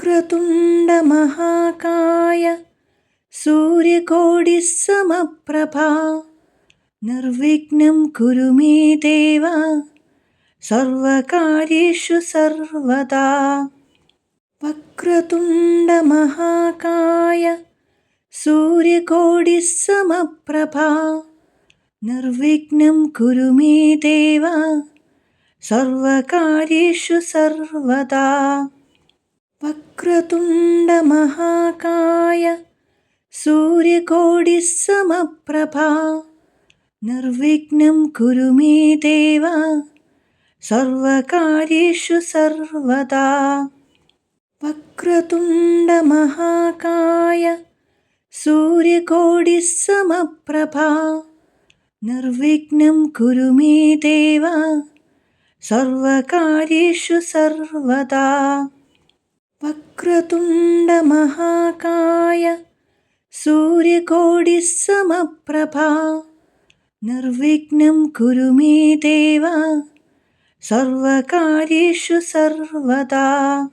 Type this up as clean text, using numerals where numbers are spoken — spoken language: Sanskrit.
वक्रतुण्डमहाकाय सूर्यकोटिसमप्रभा निर्विघ्नं कुरु मे देव सर्वकार्येषु सर्वदा। वक्रतुण्डमहाकाय सूर्यकोटिसमप्रभा निर्विघ्नं कुरु मे देव सर्वकार्येषु सर्वदा। वक्रतुण्डमहाकाय सूर्यकोटिसमप्रभा निर्विघ्नं कुरु मे देव सर्वकार्येषु सर्वदा। वक्रतुण्डमहाकाय सूर्यकोटिसमप्रभा निर्विघ्नं कुरु मे देव सर्वकार्येषु सर्वदा। वक्रतुण्डमहाकाय सूर्यकोटिसमप्रभा निर्विघ्नं कुरु मे देव सर्वकार्येषु सर्वदा।